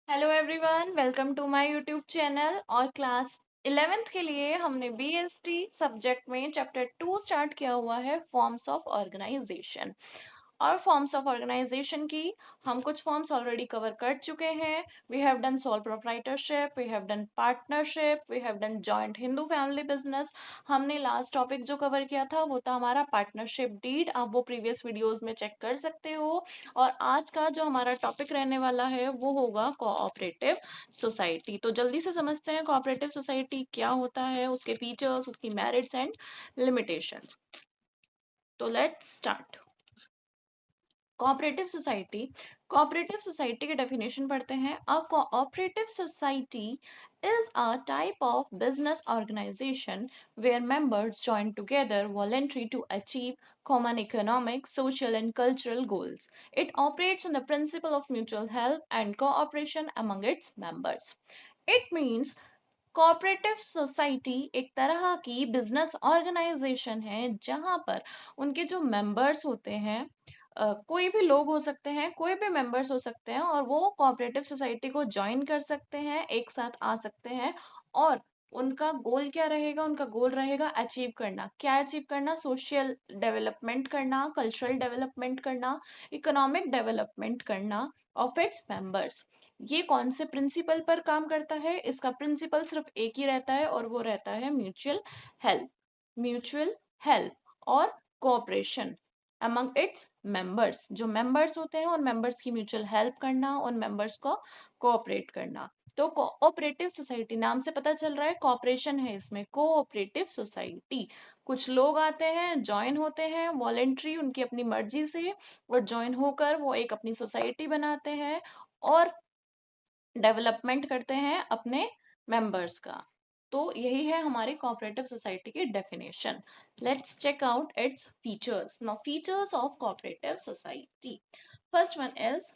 Hello everyone, welcome to my YouTube channel. और class 11th के लिए हमने बीएसटी सब्जेक्ट में चैप्टर 2 स्टार्ट किया हुआ है, फॉर्म्स ऑफ ऑर्गेनाइजेशन। और फॉर्म्स ऑफ ऑर्गेनाइजेशन की हम कुछ फॉर्म्स ऑलरेडी कवर कर चुके हैं। We have done sole proprietorship, we have done partnership, we have done joint Hindu family business. हमने लास्ट टॉपिक जो कवर किया था वो था हमारा पार्टनरशिप डीड। आप वो प्रीवियस वीडियोस में चेक कर सकते हो। और आज का जो हमारा टॉपिक रहने वाला है वो होगा कोऑपरेटिव सोसाइटी। तो जल्दी से समझते हैं कोऑपरेटिव सोसाइटी क्या होता है, उसके फीचर्स, उसकी मेरिट्स एंड लिमिटेशंस। तो लेट्स स्टार्ट। कोऑपरेटिव सोसाइटी की डेफिनेशन पढ़ते हैं। A cooperative society is a type of business organization where members join together voluntary to achieve common economic, social, and cultural goals. It operates on the principle of mutual help and cooperation among its members. It means cooperative society एक तरह की business organisation है जहां पर उनके जो members होते हैं, कोई भी लोग हो सकते हैं, कोई भी मेंबर्स हो सकते हैं, और वो कोऑपरेटिव सोसाइटी को ज्वाइन कर सकते हैं, एक साथ आ सकते हैं। और उनका गोल क्या रहेगा? उनका गोल रहेगा अचीव करना। क्या अचीव करना? सोशल डेवलपमेंट करना, कल्चरल डेवलपमेंट करना, इकोनॉमिक डेवलपमेंट करना ऑफ इट्स मेंबर्स। ये कौन से प्रिंसिपल पर काम करता है? इसका प्रिंसिपल सिर्फ एक ही रहता है और वो रहता है म्यूचुअल हेल्प। म्यूचुअल हेल्प और कोऑपरेशन अमंग इट्स मेंबर्स। जो मेंबर्स होते हैं उन मेंबर्स की म्यूचुअल हेल्प करना, उन मेंबर्स को कोऑपरेट करना। तो कोऑपरेटिव सोसाइटी नाम से पता चल रहा है कोऑपरेशन है इसमें, कोऑपरेटिव सोसाइटी। कुछ लोग आते हैं, ज्वाइन होते हैं वॉलेंट्री, उनकी अपनी मर्जी से, और ज्वाइन होकर वो एक अपनी सोसाइटी बनाते हैं और डेवलपमेंट करते हैं अपने मेंबर्स का। तो यही है हमारी कोऑपरेटिव सोसाइटी की definition. Let's check out its features. Now features of cooperative society. First one is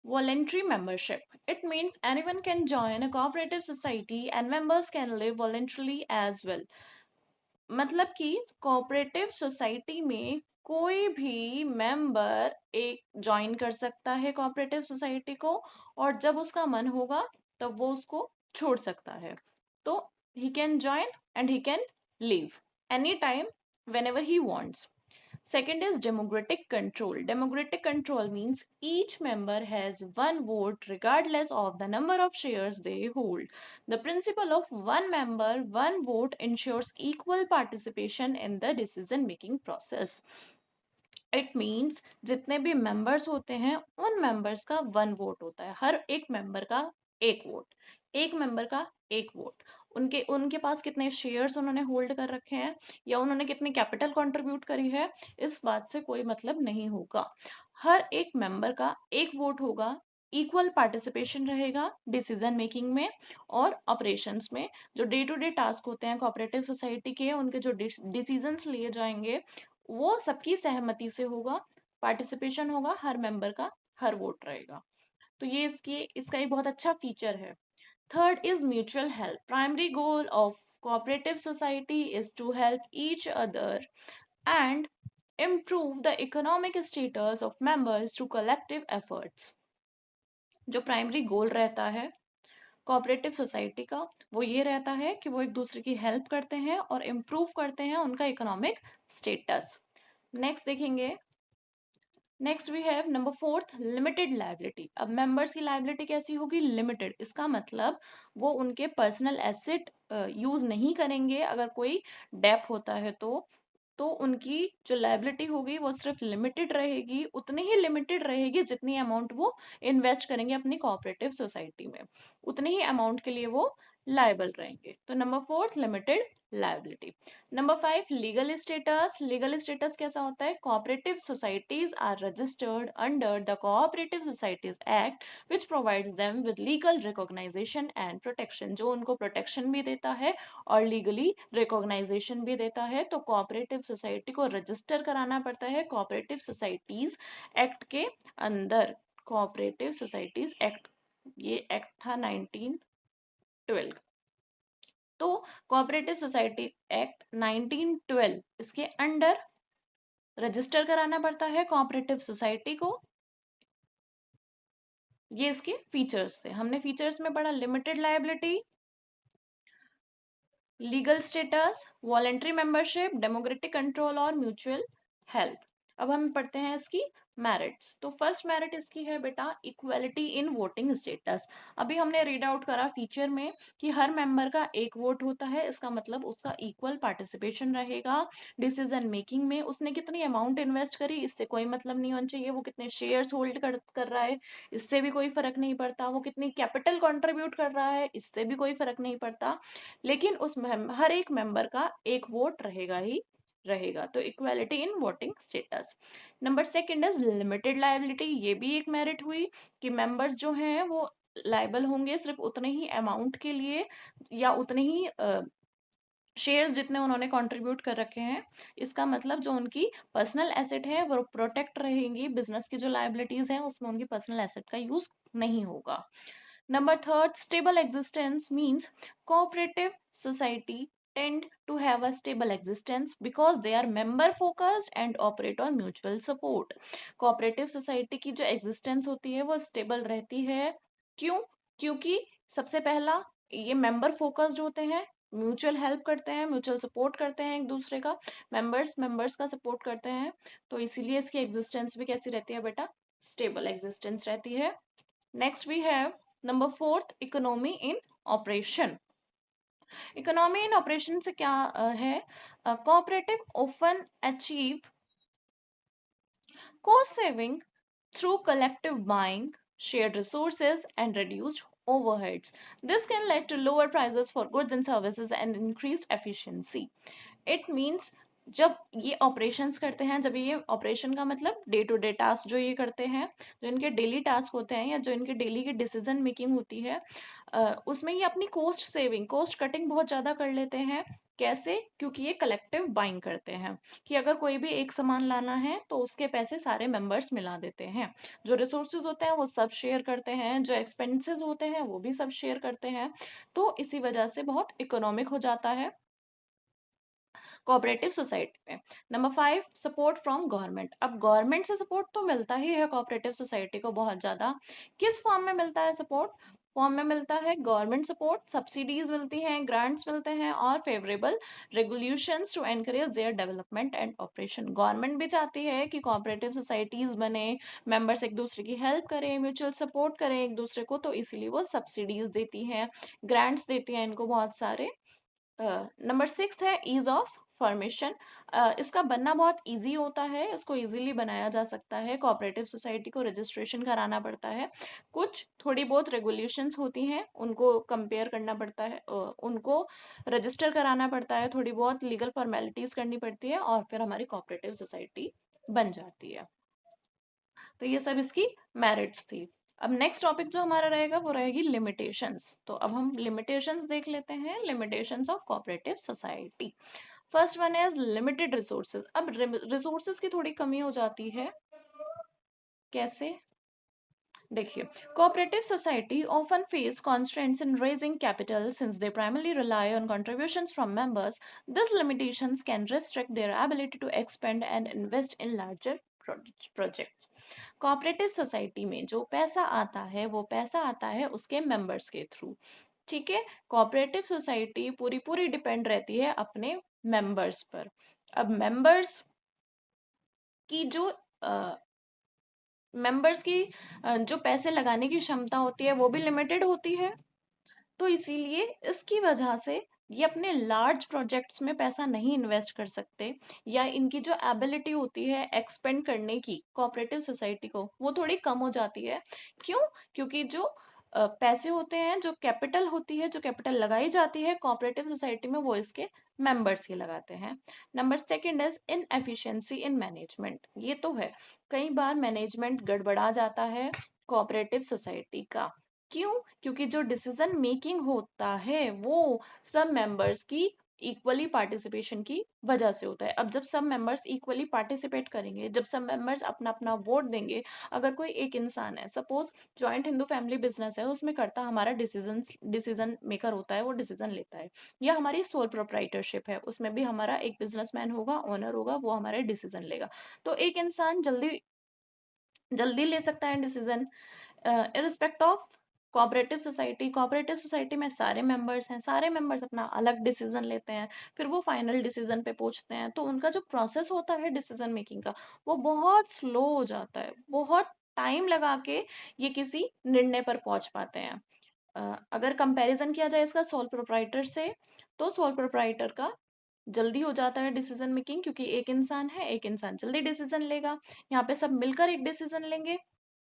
voluntary membership. It means anyone can join a cooperative society and members can live voluntarily as well. मतलब कि cooperative society में कोई भी member एक join कर सकता है cooperative society को, और जब उसका मन होगा तब वो उसको छोड़ सकता है। तो he can join and he can leave any time whenever he wants. Second is democratic control. Democratic control means each member has one vote regardless of the number of shares they hold. The principle of one member, one vote ensures equal participation in the decision making process. It means जितने भी members होते हैं उन members का one vote होता है, हर एक member का एक वोट, एक मेंबर का एक वोट। उनके उनके पास कितने शेयर्स उन्होंने होल्ड कर रखे हैं या उन्होंने कितनी कैपिटल कंट्रीब्यूट करी है, इस बात से कोई मतलब नहीं होगा। हर एक मेंबर का एक वोट होगा, इक्वल पार्टिसिपेशन रहेगा डिसीजन मेकिंग में और ऑपरेशंस में। जो डे टू डे टास्क होते हैं कोऑपरेटिव सोसाइटी के, उनके जो डिसीजंस लिए जाएंगे वो सबकी सहमति से होगा, पार्टिसिपेशन होगा, हर मेंबर का हर वोट रहेगा। तो ये इसका एक बहुत अच्छा फीचर है। Third is mutual help. Primary goal of cooperative society is to help each other and improve the economic status of members through collective efforts. जो प्राइमरी गोल रहता है कोऑपरेटिव सोसाइटी का वो ये रहता है कि वो एक दूसरे की हेल्प करते हैं और इम्प्रूव करते हैं उनका इकोनॉमिक स्टेटस। नेक्स्ट देखेंगे। Next we have number fourth, limited liability. अब मेंबर्स की लाइबिलिटी कैसी होगी? लिमिटेड। इसका मतलब वो उनके पर्सनल एसेट यूज नहीं करेंगे। अगर कोई डेप होता है तो उनकी जो लाइबिलिटी होगी वो सिर्फ लिमिटेड रहेगी, उतनी ही लिमिटेड रहेगी जितनी अमाउंट वो इन्वेस्ट करेंगे अपनी कोऑपरेटिव सोसाइटी में, उतनी ही अमाउंट के लिए वो लाइबल रहेंगे। तो number fourth, limited liability. Number five, legal status. Legal status कैसा होता है? Cooperative societies are registered under the cooperative societies act which provides them with legal recognition and protection. जो उनको प्रोटेक्शन भी देता है और लीगली रिकॉग्नाइजेशन भी देता है। तो कोऑपरेटिव सोसाइटी को रजिस्टर कराना पड़ता है कोऑपरेटिव सोसाइटीज एक्ट के अंदर। कोऑपरेटिव सोसाइटीज एक्ट, ये एक्ट था 1912। तो कोऑपरेटिव सोसाइटी एक्ट 1912, इसके अंडर रजिस्टर कराना पड़ता है कोऑपरेटिव सोसाइटी को ये इसके फीचर्स थे। हमने फीचर्स में पढ़ा limited liability, legal status, voluntary membership, democratic control और म्यूचुअल हेल्प। अब हम पढ़ते हैं इसकी मेरिट्स। तो फर्स्ट मेरिट इसकी है बेटा इक्वलिटी इन वोटिंग स्टेटस। अभी हमने रीड आउट करा फीचर में कि हर मेंबर का एक वोट होता है, इसका मतलब उसका इक्वल पार्टिसिपेशन रहेगा डिसीजन मेकिंग में। उसने कितनी अमाउंट इन्वेस्ट करी इससे कोई मतलब नहीं होना चाहिए, वो कितने शेयर्स होल्ड कर रहा है इससे भी कोई फर्क नहीं पड़ता, वो कितनी कैपिटल कंट्रीब्यूट कर रहा है इससे भी कोई फर्क नहीं पड़ता, लेकिन हर एक मेंबर का एक वोट रहेगा ही रहेगा। तो equality in voting status. Number second is limited liability. ये भी एक मेरिट हुई कि मेंबर्स जो हैं वो लाइबल होंगे सिर्फ उतने ही अमाउंट के लिए या उतने ही शेयर्स जितने उन्होंने कंट्रीब्यूट कर रखे हैं। इसका मतलब जो उनकी पर्सनल एसेट है वो प्रोटेक्ट रहेंगी, बिजनेस की जो लायबिलिटीज हैं उसमें उनकी पर्सनल एसेट का यूज नहीं होगा। Number third, stable existence means cooperative society tend to have a stable existence because they are member focused and operate on mutual support. Cooperative society की जो existence होती है वो stable रहती है। क्यों? क्योंकि सबसे पहला ये member focused होते हैं, म्यूचुअल हेल्प करते हैं, म्यूचुअल सपोर्ट करते हैं एक दूसरे का, मेंबर्स का सपोर्ट करते हैं, तो इसीलिए इसकी एग्जिस्टेंस भी कैसी रहती है बेटा, स्टेबल एग्जिस्टेंस रहती है। Next we have number fourth economy in operation. Economy in operation से क्या है, cooperative often achieve cost saving through collective buying, shared resources, and reduced overheads. This can lead to lower prices for goods and services and increased efficiency. It means जब ये operations करते हैं, जब ये operation का मतलब डे टू डे टास्क जो ये करते हैं, जो इनके डेली टास्क होते हैं या जो इनके डेली की डिसीजन मेकिंग होती है, उसमें ये अपनी कॉस्ट सेविंग कॉस्ट कटिंग बहुत ज़्यादा कर लेते हैं। कैसे? क्योंकि ये कलेक्टिव बाइंग करते हैं कि अगर कोई भी एक सामान लाना है तो उसके पैसे सारे मेंबर्स मिला देते हैं, जो रिसोर्सेज होते हैं वो सब शेयर करते हैं, जो एक्सपेंसेस होते हैं वो भी सब शेयर करते हैं, तो इसी वजह से बहुत इकोनॉमिक हो जाता है कोऑपरेटिव सोसाइटी में। Number 5, support from government. अब गवर्नमेंट से सपोर्ट तो मिलता ही है कोऑपरेटिव सोसाइटी को बहुत ज्यादा। किस फॉर्म में मिलता है सपोर्ट? फॉर्म में मिलता है गवर्नमेंट सपोर्ट, सब्सिडीज मिलती हैं, ग्रांट्स मिलते हैं और favourable regulations to encourage their development and operation. Government भी चाहती है कि कोऑपरेटिव सोसाइटीज बने, मेंबर्स एक दूसरे की हेल्प करें, म्यूचुअल सपोर्ट करें एक दूसरे को, तो इसीलिए वो सब्सिडीज देती है, ग्रांट्स देती हैं इनको बहुत सारे। नंबर 6 है ईज ऑफ फॉर्मेशन। इसका बनना बहुत इजी होता है, इसको इजीली बनाया जा सकता है। कोऑपरेटिव सोसाइटी को रजिस्ट्रेशन कराना पड़ता है, कुछ थोड़ी बहुत रेगुलेशंस होती हैं उनको कंपेयर करना पड़ता है, उनको रजिस्टर कराना पड़ता है, थोड़ी बहुत लीगल फॉर्मेलिटीज करनी पड़ती है और फिर हमारी कोऑपरेटिव सोसाइटी बन जाती है। तो ये सब इसकी मेरिट्स थी। अब नेक्स्ट टॉपिक जो हमारा रहेगा वो रहेगी लिमिटेशंस। तो अब हम लिमिटेशंस देख लेते हैं, limitations of cooperative society. First one is limited resources. अब रिसोर्सेज की थोड़ी कमी हो जाती है, कैसे? देखिए, cooperative society often face constraints in raising capital since they primarily rely on contributions from members. These limitations can restrict their ability to expand and invest in larger projects. Cooperative society में जो पैसा आता है वो पैसा आता है उसके मेंबर्स के थ्रू, ठीक है। कोऑपरेटिव सोसाइटी पूरी पूरी डिपेंड रहती है अपने मेंबर्स पर। अब की जो मेंबर्स की जो पैसे लगाने की क्षमता होती है वो भी लिमिटेड होती है, तो इसीलिए इसकी वजह से ये अपने लार्ज प्रोजेक्ट्स में पैसा नहीं इन्वेस्ट कर सकते, या इनकी जो एबिलिटी होती है एक्सपेंड करने की कोऑपरेटिव सोसाइटी को वो थोड़ी कम हो जाती है। क्यों? क्योंकि जो पैसे होते हैं, जो कैपिटल होती है, जो कैपिटल लगाई जाती है कोऑपरेटिव सोसाइटी में वो इसके मेंबर्स ही लगाते हैं। Number second is inefficiency in management. ये तो है, कई बार मैनेजमेंट गड़बड़ा जाता है कोऑपरेटिव सोसाइटी का। क्यों? क्योंकि जो डिसीजन मेकिंग होता है वो सब मेंबर्स की इक्वली पार्टिसिपेशन की वजह से होता है। अब जब सब मेंबर्स इक्वली पार्टिसिपेट करेंगे, जब सब मेंबर्स अपना अपना वोट देंगे, अगर कोई एक इंसान है, suppose joint Hindu family business है, उसमें करता हमारा डिसीजन मेकर होता है, वो डिसीजन लेता है, या हमारी सोल प्रोप्राइटरशिप है, उसमें भी हमारा एक बिजनेसमैन होगा, ओनर होगा, वो हमारे डिसीजन लेगा। तो एक इंसान जल्दी जल्दी ले सकता है डिसीजन, इरिस्पेक्ट ऑफ कोऑपरेटिव सोसाइटी में सारे मेंबर्स हैं, सारे मेंबर्स अपना अलग डिसीजन लेते हैं, फिर वो फाइनल डिसीजन पे पहुंचते हैं, तो उनका जो प्रोसेस होता है डिसीजन मेकिंग का वो बहुत स्लो हो जाता है, बहुत टाइम लगा के ये किसी निर्णय पर पहुंच पाते हैं। अगर कंपैरिजन किया जाए इसका सोल प्रोप्राइटर से, तो सोल प्रोप्राइटर का जल्दी हो जाता है डिसीजन मेकिंग, क्योंकि एक इंसान है, एक इंसान जल्दी डिसीजन लेगा। यहाँ पे सब मिलकर एक डिसीजन लेंगे,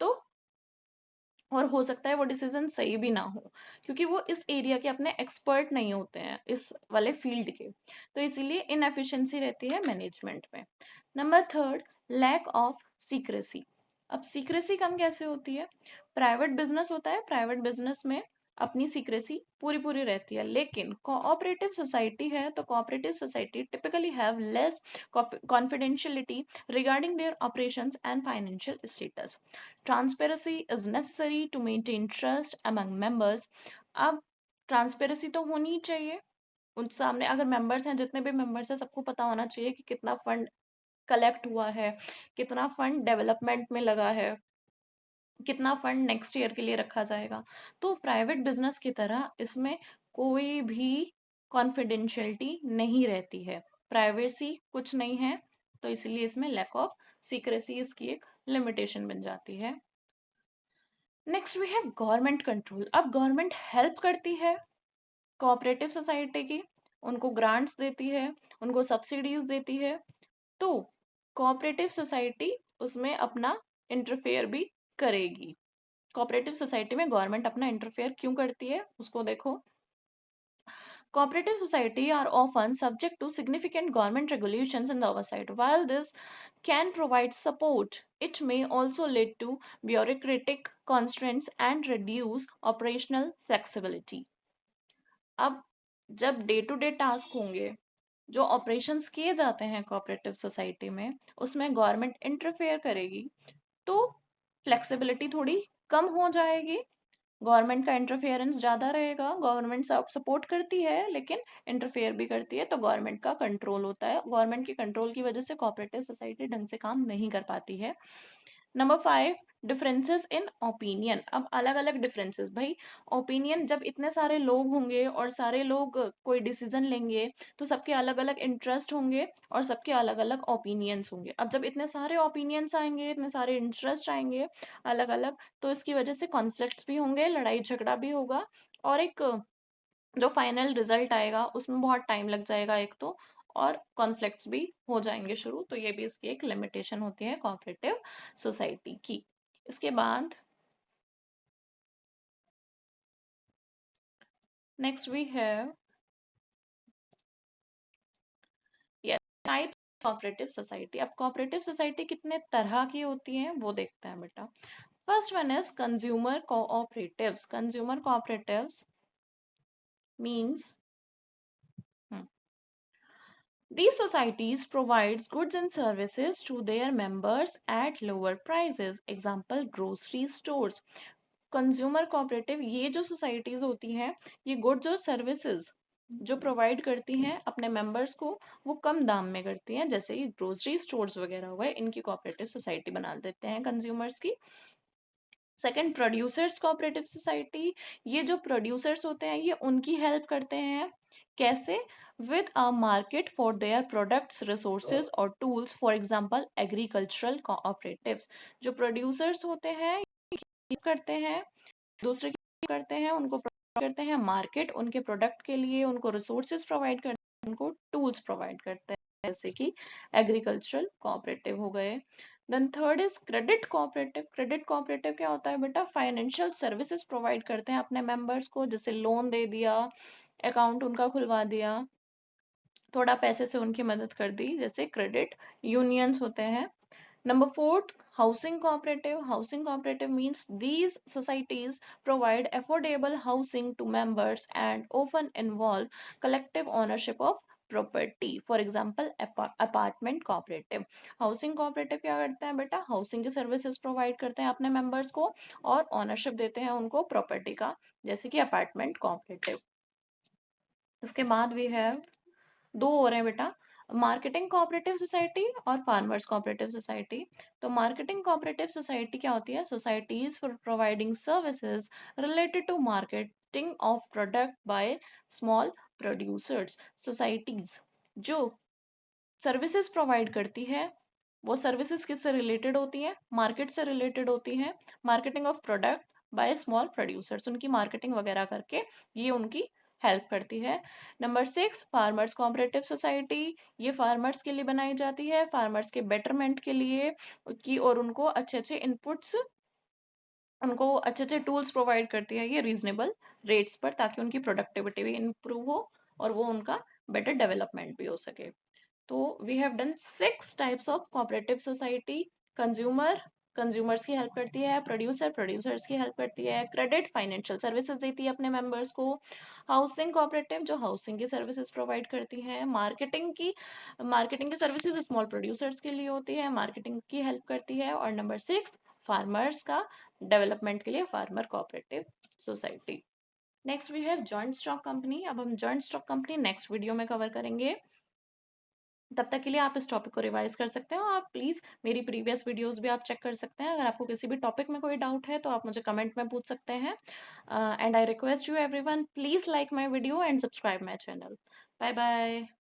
तो और हो सकता है वो डिसीजन सही भी ना हो, क्योंकि वो इस एरिया के अपने एक्सपर्ट नहीं होते हैं, इस वाले फील्ड के। तो इसीलिए इनएफिशिएंसी रहती है मैनेजमेंट में। Number third, lack of secrecy. अब सीक्रेसी कम कैसे होती है? प्राइवेट बिजनेस होता है, प्राइवेट बिजनेस में अपनी सीक्रेसी पूरी पूरी रहती है, लेकिन कोऑपरेटिव सोसाइटी है तो cooperative society typically have less confidentiality regarding their operations and financial status. Transparency is necessary to maintain trust among members. अब ट्रांसपेरेंसी तो होनी ही चाहिए, उन सामने अगर मेंबर्स हैं, जितने भी मेंबर्स हैं सबको पता होना चाहिए कि कितना फंड कलेक्ट हुआ है, कितना फंड डेवलपमेंट में लगा है, कितना फंड नेक्स्ट ईयर के लिए रखा जाएगा। तो प्राइवेट बिजनेस की तरह इसमें कोई भी कॉन्फिडेंशियलिटी नहीं रहती है, प्राइवेसी कुछ नहीं है, तो इसलिए इसमें लैक ऑफ सीक्रेसी इसकी एक लिमिटेशन बन जाती है। Next we have government control. अब गवर्नमेंट हेल्प करती है कोऑपरेटिव सोसाइटी की, उनको ग्रांट्स देती है, उनको सब्सिडीज देती है, तो कोऑपरेटिव सोसाइटी उसमें अपना इंटरफेयर भी करेगी। कोऑपरेटिव सोसाइटी में गवर्नमेंट अपना इंटरफेयर क्यों करती है उसको देखो। Cooperative society are often subject to significant government regulations and oversight. While this can provide support, it may also lead to bureaucratic constraints and reduce operational flexibility. अब जब day to day task होंगे, जो operations किए जाते हैं cooperative society में, उसमें government interfere करेगी, तो फ्लेक्सिबिलिटी थोड़ी कम हो जाएगी, गवर्नमेंट का इंटरफेरेंस ज़्यादा रहेगा। गवर्नमेंट सपोर्ट करती है लेकिन इंटरफेयर भी करती है, तो गवर्नमेंट का कंट्रोल होता है, गवर्नमेंट के कंट्रोल की वजह से कोऑपरेटिव सोसाइटी ढंग से काम नहीं कर पाती है। Number 5, differences in opinion. अब अलग अलग डिफरेंसेस, भाई ओपिनियन, जब इतने सारे लोग होंगे और सारे लोग कोई डिसीजन लेंगे तो सबके अलग अलग इंटरेस्ट होंगे और सबके अलग अलग ओपिनियंस होंगे। अब जब इतने सारे ओपिनियंस आएंगे, इतने सारे इंटरेस्ट आएंगे अलग अलग, तो इसकी वजह से कॉन्फ्लिक्ट्स भी होंगे, लड़ाई झगड़ा भी होगा, और एक जो फाइनल रिजल्ट आएगा उसमें बहुत टाइम लग जाएगा एक तो, और कॉन्फ्लिक्ट्स भी हो जाएंगे शुरू। तो ये भी इसकी एक लिमिटेशन होती है कोऑपरेटिव सोसाइटी की। इसके बाद next we have yes types cooperative society. अब कोऑपरेटिव सोसाइटी कितने तरह की होती हैं वो देखते हैं बेटा। First one is consumer cooperatives. Consumer cooperatives means these societies provides goods and services to their members at lower prices. Example, grocery stores. Consumer cooperative, ये जो सोसाइटीज होती हैं, ये गुड्स और सर्विसेज जो प्रोवाइड करती हैं अपने मेंबर्स को, वो कम दाम में करती हैं, जैसे कि ग्रोसरी स्टोर्स वगैरह हुए, इनकी कोऑपरेटिव सोसाइटी बना देते हैं कंज्यूमर्स की। Second, producers cooperative society. ये जो प्रोड्यूसर्स होते हैं ये उनकी हेल्प करते हैं, कैसे? With a market for their products, resources और tools. For example, agricultural cooperatives. जो प्रोड्यूसर्स होते हैं करते हैं, दूसरे की करते हैं, उनको provide करते हैं मार्केट उनके प्रोडक्ट के लिए, उनको रिसोर्सेज प्रोवाइड करते हैं, उनको टूल्स प्रोवाइड करते हैं, जैसे कि एग्रीकल्चरल कोऑपरेटिव हो गए। Then third is credit cooperative. Credit cooperative क्या होता है बेटा? फाइनेंशियल सर्विसेज प्रोवाइड करते हैं अपने मेंबर्स को, जैसे लोन दे दिया, अकाउंट उनका खुलवा दिया, थोड़ा पैसे से उनकी मदद कर दी, जैसे क्रेडिट यूनियंस होते हैं। Number fourth, housing cooperative. Housing cooperative means these societies provide affordable housing to members and often involve collective ownership of property. For example, apartment cooperative. Housing cooperative क्या करते हैं बेटा? housing की services provide करते हैं अपने members को और ownership देते हैं उनको property का, जैसे कि apartment cooperative। इसके बाद we have दो और हैं बेटा, मार्केटिंग कोऑपरेटिव सोसाइटी और फार्मर्स कोऑपरेटिव सोसाइटी। तो मार्केटिंग कोऑपरेटिव सोसाइटी क्या होती है? Societies for providing services related to marketing of product by small producers. Societies जो सर्विसेज प्रोवाइड करती है, वो सर्विसेज किससे रिलेटेड होती हैं? मार्केट से रिलेटेड होती हैं। Marketing of product by small producers, उनकी मार्केटिंग वगैरह करके ये उनकी हेल्प करती है। Number 6, farmers cooperative society. ये फार्मर्स के लिए बनाई जाती है, फार्मर्स के बेटरमेंट के लिए कि और उनको अच्छे अच्छे इनपुट्स, उनको अच्छे अच्छे टूल्स प्रोवाइड करती है ये रीजनेबल रेट्स पर, ताकि उनकी प्रोडक्टिविटी भी इंप्रूव हो और वो उनका बेटर डेवलपमेंट भी हो सके। तो we have done 6 types of cooperative society. Consumer, consumers की हेल्प करती है। प्रोड्यूसर, प्रोड्यूसर्स की हेल्प करती है। क्रेडिट, फाइनेंशियल सर्विसेज देती है अपने मेंबर्स को। हाउसिंग कोऑपरेटिव जो हाउसिंग की सर्विसेज प्रोवाइड करती है। मार्केटिंग की सर्विसेज स्मॉल प्रोड्यूसर्स के लिए होती है, मार्केटिंग की हेल्प करती है। और नंबर 6, फार्मर्स का डेवलपमेंट के लिए farmer cooperative society. Next we have joint stock company. अब हम joint stock company next video में कवर करेंगे। तब तक के लिए आप इस टॉपिक को रिवाइज कर सकते हो। आप प्लीज़ मेरी प्रीवियस वीडियोस भी आप चेक कर सकते हैं। अगर आपको किसी भी टॉपिक में कोई डाउट है तो आप मुझे कमेंट में पूछ सकते हैं। And I request you everyone, please like my video and subscribe my channel. Bye bye.